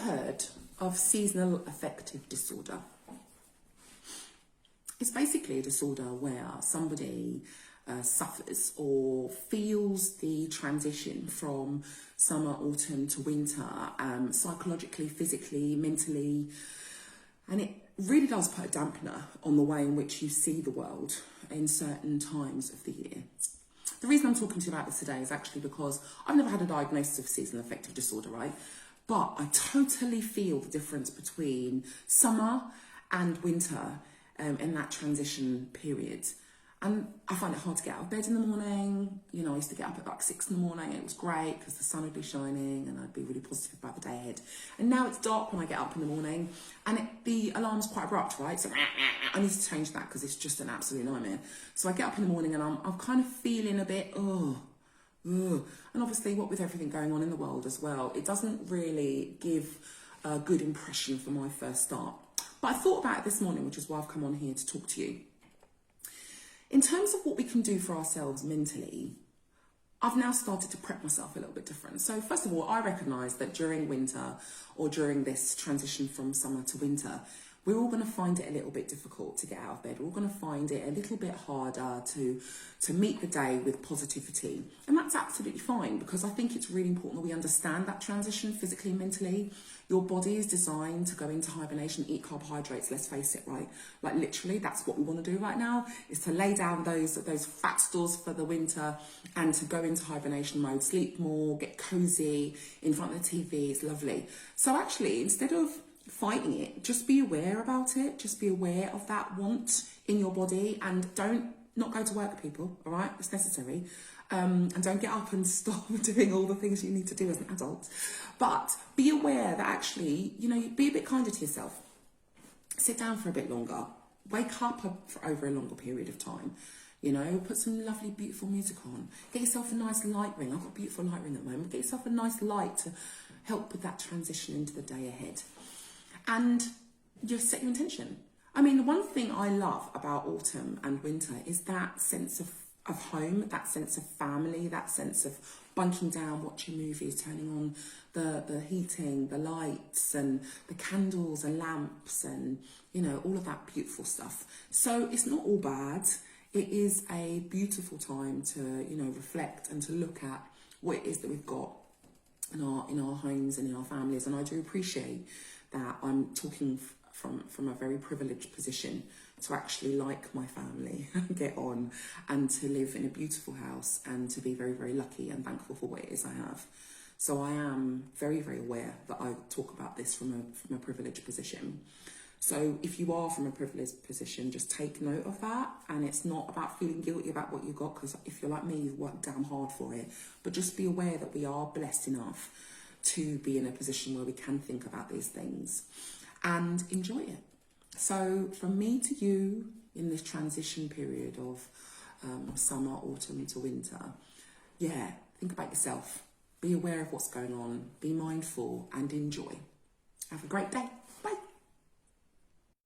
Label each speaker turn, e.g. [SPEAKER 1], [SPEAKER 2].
[SPEAKER 1] heard of seasonal affective disorder? It's basically a disorder where somebody suffers or feels the transition from summer, autumn to winter, psychologically, physically, mentally, and it really does put a dampener on the way in which you see the world in certain times of the year. The reason I'm talking to you about this today is actually because I've never had a diagnosis of seasonal affective disorder, right? But I totally feel the difference between summer and winter in that transition period. And I find it hard to get out of bed in the morning. You know, I used to get up at like 6 in the morning. It was great because the sun would be shining and I'd be really positive about the day ahead. And now it's dark when I get up in the morning and the alarm's quite abrupt, right? So I need to change that because it's just an absolute nightmare. So I get up in the morning and I'm kind of feeling a bit, and obviously what with everything going on in the world as well, it doesn't really give a good impression for my first start. But I thought about it this morning, which is why I've come on here to talk to you. In terms of what we can do for ourselves mentally, I've now started to prep myself a little bit different. So first of all, I recognise that during winter or during this transition from summer to winter, we're all going to find it a little bit difficult to get out of bed. We're all going to find it a little bit harder to meet the day with positivity. And that's absolutely fine because I think it's really important that we understand that transition physically and mentally. Your body is designed to go into hibernation, eat carbohydrates, let's face it, right? Like literally, that's what we want to do right now, is to lay down those fat stores for the winter and to go into hibernation mode, sleep more, get cozy in front of the TV, it's lovely. So actually, instead of fighting it, just be aware about it, just be aware of that want in your body and don't not go to work, people, all right? It's necessary. And don't get up and stop doing all the things you need to do as an adult. But be aware that actually, you know, be a bit kinder to yourself. Sit down for a bit longer. Wake up for over a longer period of time. You know, put some lovely, beautiful music on. Get yourself a nice light ring. I've got a beautiful light ring at the moment. Get yourself a nice light to help with that transition into the day ahead. And just set your intention. I mean, one thing I love about autumn and winter is that sense of home, that sense of family, that sense of bunking down, watching movies, turning on the heating, the lights and the candles and lamps and, you know, all of that beautiful stuff. So it's not all bad. It is a beautiful time to, you know, reflect and to look at what it is that we've got in our homes and in our families. And I do appreciate that I'm talking from a very privileged position to actually like my family and get on and to live in a beautiful house and to be very, very lucky and thankful for what it is I have. So I am very, very aware that I talk about this from a privileged position. So if you are from a privileged position, just take note of that. And it's not about feeling guilty about what you got, because if you're like me, you've worked damn hard for it. But just be aware that we are blessed enough to be in a position where we can think about these things and enjoy it. So from me to you in this transition period of summer, autumn to winter, yeah, think about yourself. Be aware of what's going on. Be mindful and enjoy. Have a great day.